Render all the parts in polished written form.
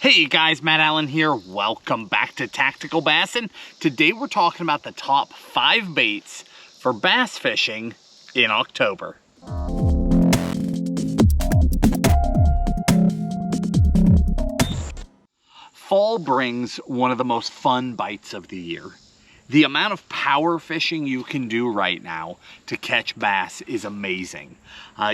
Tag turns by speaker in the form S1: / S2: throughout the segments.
S1: Hey guys, Matt Allen here. Welcome back to Tactical Bassin. Today we're talking about the top 5 baits for bass fishing in October. Fall brings one of the most fun bites of the year. The amount of power fishing you can do right now to catch bass is amazing.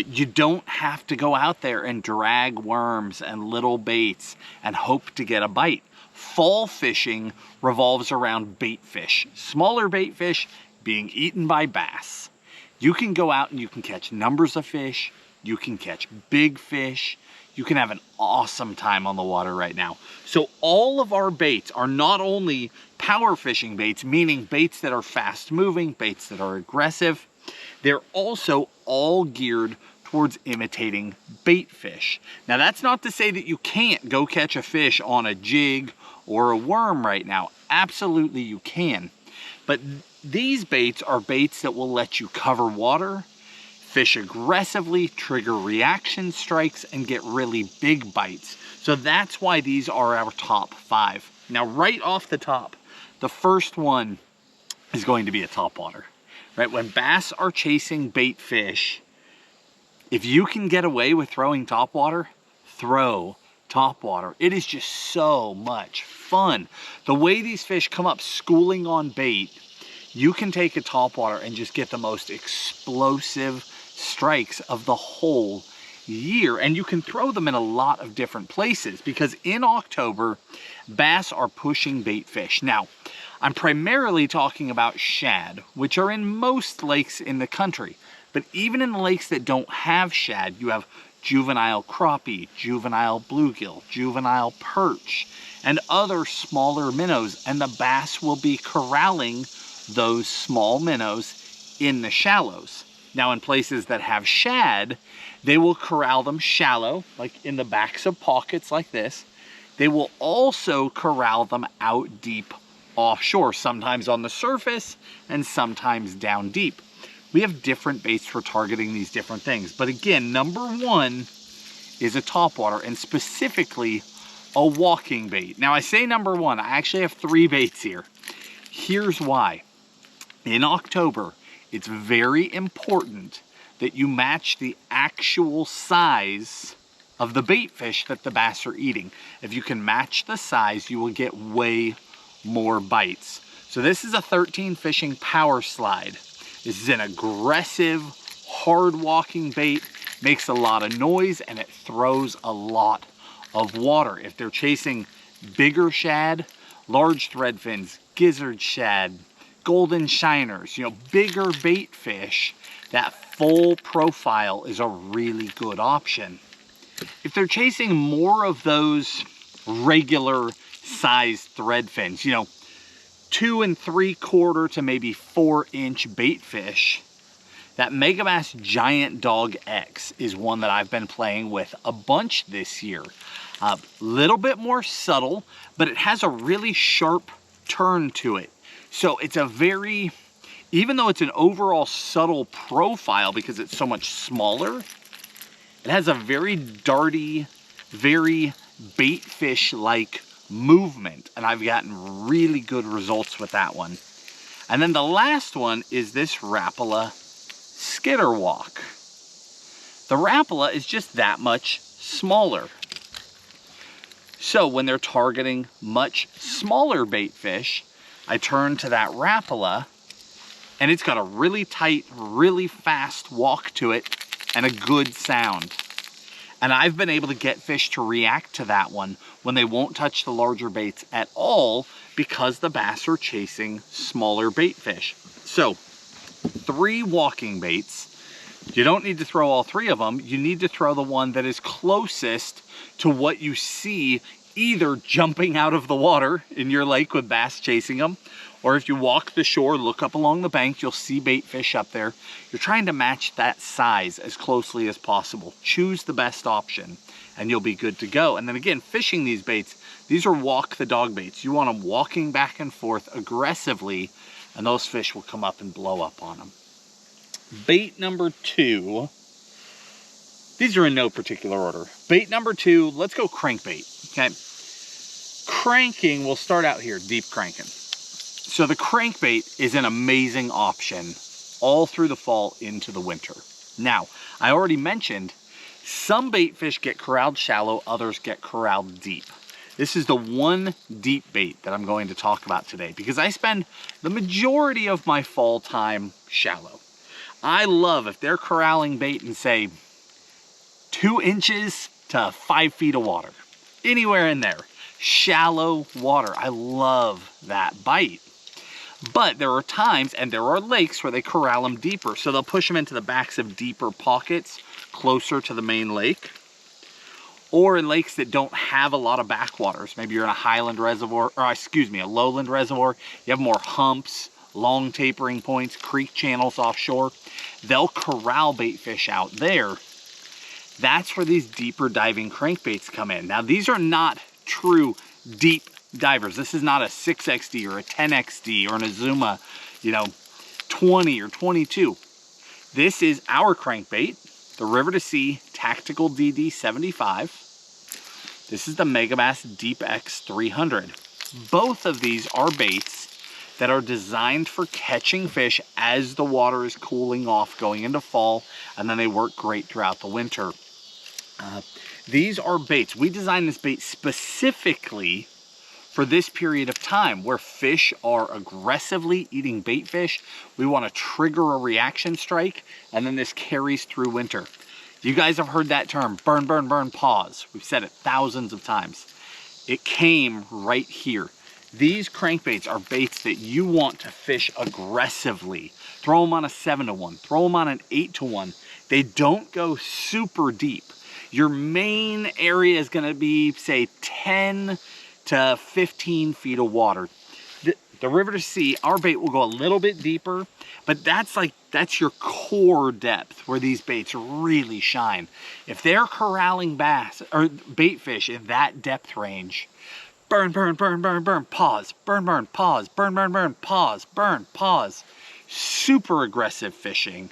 S1: You don't have to go out there and drag worms and little baits and hope to get a bite. Fall fishing revolves around bait fish, smaller bait fish being eaten by bass. You can go out and you can catch numbers of fish, you can catch big fish, you can have an awesome time on the water right now. So all of our baits are not only power fishing baits, meaning baits that are fast moving, baits that are aggressive, they're also all geared towards imitating bait fish. Now that's not to say that you can't go catch a fish on a jig or a worm right now. Absolutely you can. But these baits are baits that will let you cover water, fish aggressively, trigger reaction strikes, and get really big bites. So that's why these are our top 5. Now, right off the top, the first one is going to be a topwater. Right? When bass are chasing bait fish, if you can get away with throwing topwater, throw topwater. It is just so much fun. The way these fish come up schooling on bait, you can take a topwater and just get the most explosive strikes of the whole year, and you can throw them in a lot of different places because in October bass are pushing bait fish. Now I'm primarily talking about shad, which are in most lakes in the country, but even in the lakes that don't have shad, you have juvenile crappie, juvenile bluegill, juvenile perch, and other smaller minnows, and the bass will be corralling those small minnows in the shallows. Now in places that have shad, they will corral them shallow, like in the backs of pockets like this. They will also corral them out deep offshore, sometimes on the surface and sometimes down deep. We have different baits for targeting these different things. But again, number 1 is a topwater, and specifically a walking bait. Now I say number 1, I actually have 3 baits here. Here's why. In October, it's very important that you match the actual size of the bait fish that the bass are eating. If you can match the size, you will get way more bites. So this is a 13 fishing power slide. This is an aggressive, hard walking bait, makes a lot of noise, and it throws a lot of water. If they're chasing bigger shad, large threadfins, gizzard shad, golden shiners, you know, bigger bait fish, that full profile is a really good option. If they're chasing more of those regular sized threadfins, you know, 2 3/4 to maybe 4-inch bait fish, that Megabass Giant Dog X is one that I've been playing with a bunch this year. A little bit more subtle, but it has a really sharp turn to it. So it's a very, even though it's an overall subtle profile because it's so much smaller, it has a very darty, very bait fish-like movement, and I've gotten really good results with that one. And then the last one is this Rapala Skitter Walk. The Rapala is just that much smaller. So when they're targeting much smaller bait fish, I turn to that Rapala, and it's got a really tight, really fast walk to it and a good sound. And I've been able to get fish to react to that one when they won't touch the larger baits at all because the bass are chasing smaller bait fish. So 3 walking baits. You don't need to throw all 3 of them. You need to throw the one that is closest to what you see either jumping out of the water in your lake with bass chasing them, or if you walk the shore, look up along the bank, you'll see bait fish up there. You're trying to match that size as closely as possible. Choose the best option and you'll be good to go. And then again, fishing these baits, these are walk the dog baits. You want them walking back and forth aggressively, and those fish will come up and blow up on them. Bait number 2, these are in no particular order. Bait number 2, let's go crankbait, okay? cranking, we'll start out here, deep cranking. So the crankbait is an amazing option all through the fall into the winter. Now, I already mentioned some bait fish get corralled shallow, others get corralled deep. This is the one deep bait that I'm going to talk about today because I spend the majority of my fall time shallow. I love if they're corralling bait in, say, 2 inches to 5 feet of water. Anywhere in there. Shallow water. I love that bite. But there are times, and there are lakes, where they corral them deeper. So they'll push them into the backs of deeper pockets closer to the main lake. Or in lakes that don't have a lot of backwaters. Maybe you're in a highland reservoir, or excuse me, a lowland reservoir. You have more humps, long tapering points, creek channels offshore. They'll corral bait fish out there. That's where these deeper diving crankbaits come in. Now, these are not true deep divers. This is not a 6XD or a 10XD or an Azuma, 20 or 22. This is our crankbait, the River to Sea Tactical DD75. This is the Megabass Deep X 300. Both of these are baits that are designed for catching fish as the water is cooling off going into fall, and then they work great throughout the winter. These are baits. We designed this bait specifically for this period of time where fish are aggressively eating bait fish. We want to trigger a reaction strike, and then this carries through winter. You guys have heard that term, burn, burn, burn, pause. We've said it thousands of times. It came right here. These crankbaits are baits that you want to fish aggressively. Throw them on a 7-to-1, throw them on an 8-to-1. They don't go super deep. Your main area is going to be, say, 10 to 15 feet of water. The River to Sea, our bait will go a little bit deeper, but that's your core depth where these baits really shine. If they're corralling bass or bait fish in that depth range, burn, burn, burn, burn, burn, pause, burn, burn, pause, burn, burn, burn, pause, burn, pause. Super aggressive fishing.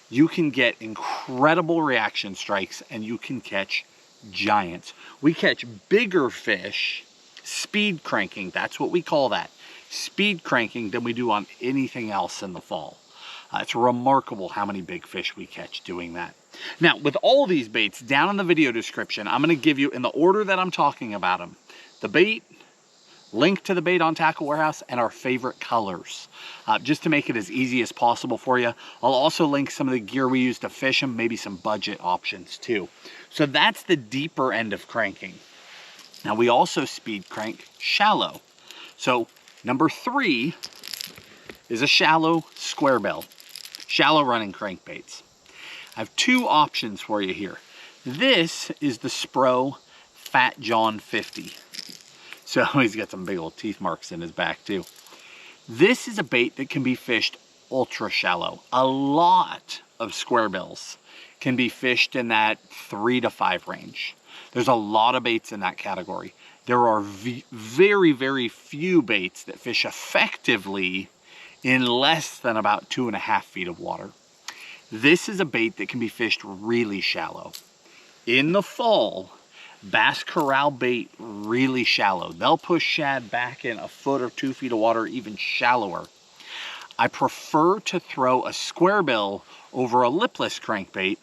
S1: You can get incredible reaction strikes and you can catch giants. We catch bigger fish, speed cranking, that's what we call that. Speed cranking than we do on anything else in the fall. It's remarkable how many big fish we catch doing that. Now, with all these baits, down in the video description, I'm going to give you, in the order that I'm talking about them, the bait, link to the bait on Tackle Warehouse, and our favorite colors, just to make it as easy as possible for you. I'll also link some of the gear we use to fish them, maybe some budget options too. So that's the deeper end of cranking. Now, we also speed crank shallow. So number 3 is a shallow Squarebill, shallow running crankbaits. I have 2 options for you here. This is the Spro Fat John 50. So he's got some big old teeth marks in his back too. This is a bait that can be fished ultra shallow. A lot of Squarebills can be fished in that 3 to 5 range. There's a lot of baits in that category. There are very, very few baits that fish effectively in less than about 2.5 feet of water. This is a bait that can be fished really shallow. In the fall, bass corral bait really shallow. They'll push shad back in 1 foot or 2 feet of water, even shallower. I prefer to throw a Squarebill over a lipless crankbait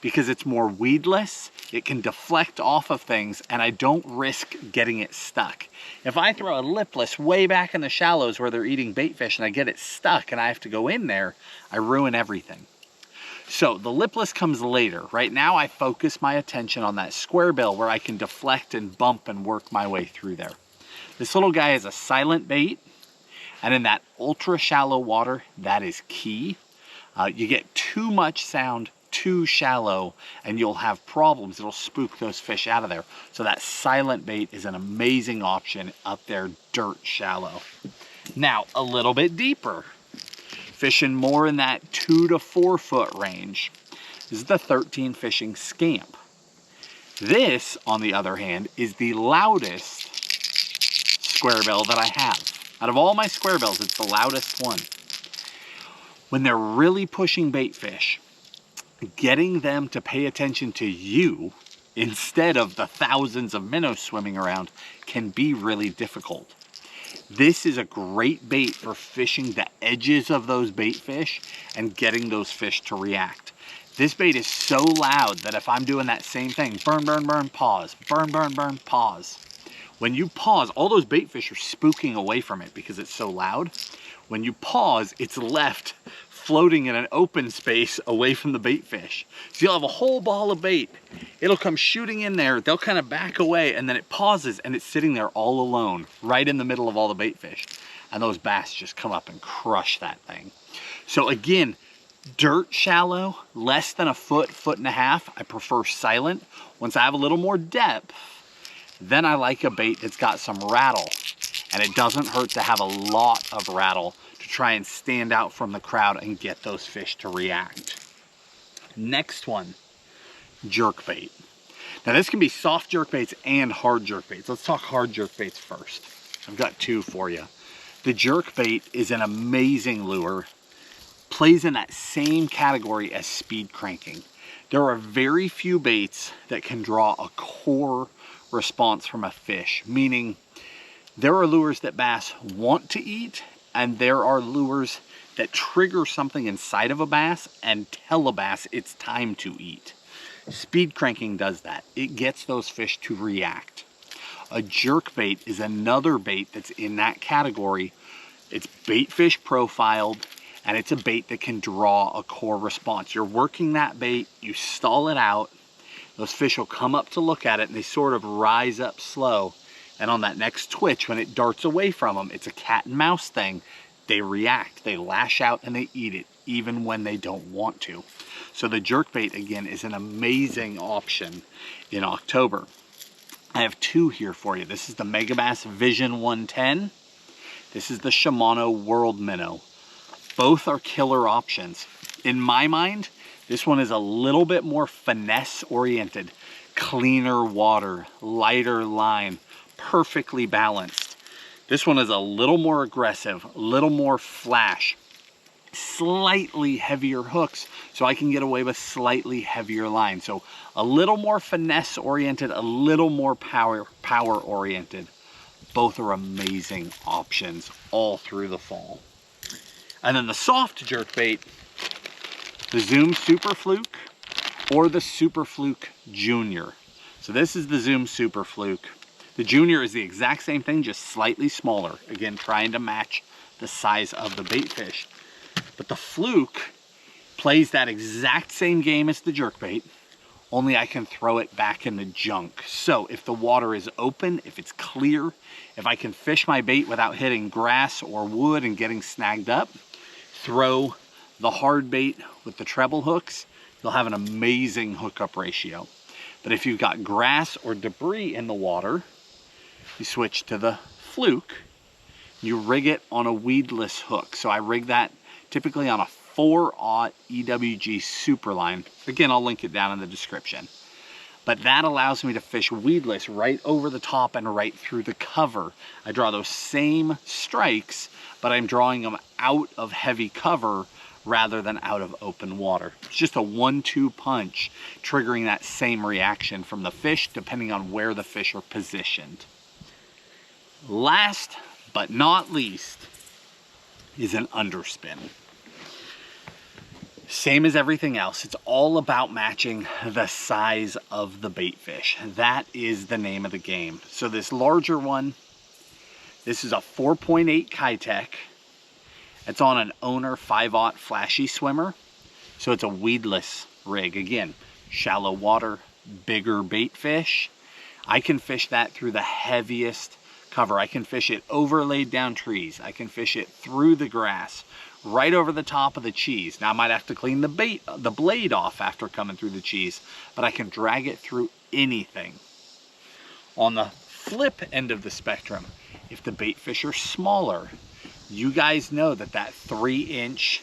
S1: because it's more weedless, it can deflect off of things, and I don't risk getting it stuck. If I throw a lipless way back in the shallows where they're eating bait fish and I get it stuck and I have to go in there, I ruin everything. So the lipless comes later. Right now I focus my attention on that Squarebill where I can deflect and bump and work my way through there. This little guy is a silent bait, and in that ultra shallow water, that is key. You get too much sound too shallow and you'll have problems. It'll spook those fish out of there. So that silent bait is an amazing option up there dirt shallow. Now a little bit deeper, fishing more in that 2 to 4 foot range. This is the 13 fishing Scamp. This, on the other hand, is the loudest Squarebill that I have. Out of all my Squarebills, it's the loudest one. When they're really pushing bait fish, getting them to pay attention to you instead of the thousands of minnows swimming around can be really difficult. This is a great bait for fishing the edges of those bait fish and getting those fish to react. This bait is so loud that if I'm doing that same thing, burn, burn, burn, pause, burn, burn, burn, pause. When you pause, all those bait fish are spooking away from it because it's so loud. When you pause, it's left floating in an open space away from the bait fish. So you'll have a whole ball of bait. It'll come shooting in there, they'll kind of back away, and then it pauses and it's sitting there all alone, right in the middle of all the bait fish. And those bass just come up and crush that thing. So again, dirt shallow, less than a foot, foot and a half, I prefer silent. Once I have a little more depth, then I like a bait that's got some rattle. And it doesn't hurt to have a lot of rattle to try and stand out from the crowd and get those fish to react. Next one, jerkbait. Now this can be soft jerkbaits and hard jerkbaits. Let's talk hard jerkbaits first. I've got two for you. The jerkbait is an amazing lure, plays in that same category as speed cranking. There are very few baits that can draw a core response from a fish, meaning there are lures that bass want to eat, and there are lures that trigger something inside of a bass and tell a bass it's time to eat. Speed cranking does that. It gets those fish to react. A jerkbait is another bait that's in that category. It's bait fish profiled, and it's a bait that can draw a core response. You're working that bait, you stall it out, those fish will come up to look at it, and they sort of rise up slow. And on that next twitch, when it darts away from them, it's a cat and mouse thing. They react, they lash out, and they eat it, even when they don't want to. So the jerkbait, again, is an amazing option in October. I have two here for you. This is the Megabass Vision 110. This is the Shimano World Minnow. Both are killer options. In my mind, this one is a little bit more finesse-oriented, cleaner water, lighter line, perfectly balanced. This one is a little more aggressive, a little more flash, slightly heavier hooks, so I can get away with slightly heavier line. So a little more finesse oriented, a little more power oriented. Both are amazing options all through the fall. And then the soft jerkbait, the Zoom Super Fluke or the Super Fluke Junior. So this is the Zoom Super Fluke. The Junior is the exact same thing, just slightly smaller. Again, trying to match the size of the bait fish. But the Fluke plays that exact same game as the jerkbait, only I can throw it back in the junk. So if the water is open, if it's clear, if I can fish my bait without hitting grass or wood and getting snagged up, throw the hard bait with the treble hooks, you'll have an amazing hookup ratio. But if you've got grass or debris in the water, you switch to the Fluke. You rig it on a weedless hook. So I rig that typically on a 4/0 EWG Superline. Again, I'll link it down in the description. But that allows me to fish weedless right over the top and right through the cover. I draw those same strikes, but I'm drawing them out of heavy cover rather than out of open water. It's just a 1-2 punch, triggering that same reaction from the fish depending on where the fish are positioned. Last but not least is an underspin. Same as everything else, it's all about matching the size of the bait fish. That is the name of the game. So this larger one, this is a 4.8 Kitech. It's on an Owner 5/0 flashy swimmer. So it's a weedless rig. Again, shallow water, bigger bait fish. I can fish that through the heaviest cover. I can fish it over laid down trees. I can fish it through the grass, right over the top of the cheese. Now I might have to clean the blade off after coming through the cheese, but I can drag it through anything. On the flip end of the spectrum, if the bait fish are smaller, you guys know that that 3-inch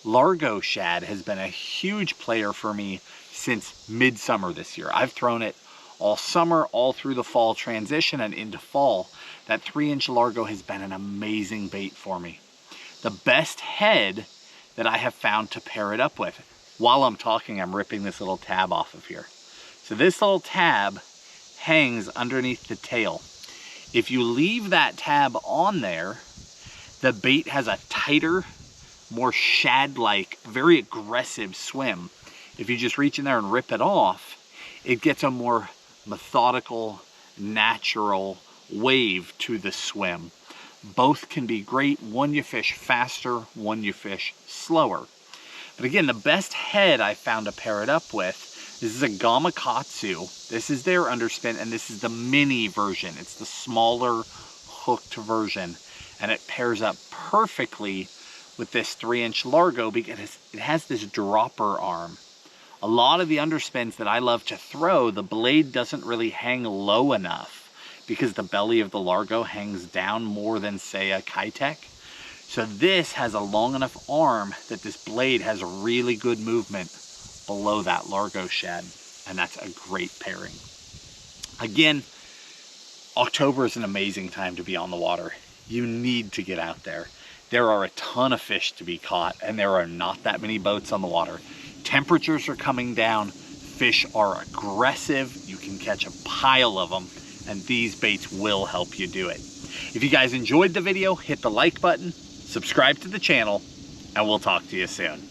S1: Largo shad has been a huge player for me since midsummer this year. I've thrown it all summer, all through the fall transition and into fall. That 3-inch Largo has been an amazing bait for me. The best head that I have found to pair it up with. While I'm talking, I'm ripping this little tab off of here. So this little tab hangs underneath the tail. If you leave that tab on there, the bait has a tighter, more shad-like, very aggressive swim. If you just reach in there and rip it off, it gets a more methodical, natural wave to the swim. Both can be great. One you fish faster, one you fish slower. But again, the best head I found to pair it up with, this is a Gamakatsu. This is their Underspin, and this is the mini version. It's the smaller hooked version, and it pairs up perfectly with this 3-inch Largo because it has this dropper arm. A lot of the Underspins that I love to throw, the blade doesn't really hang low enough because the belly of the Largo hangs down more than, say, a Kitech. So this has a long enough arm that this blade has really good movement below that Largo shad, and that's a great pairing. Again, October is an amazing time to be on the water. You need to get out there. There are a ton of fish to be caught, and there are not that many boats on the water. Temperatures are coming down, fish are aggressive, you can catch a pile of them, and these baits will help you do it. If you guys enjoyed the video, hit the like button, subscribe to the channel, and we'll talk to you soon.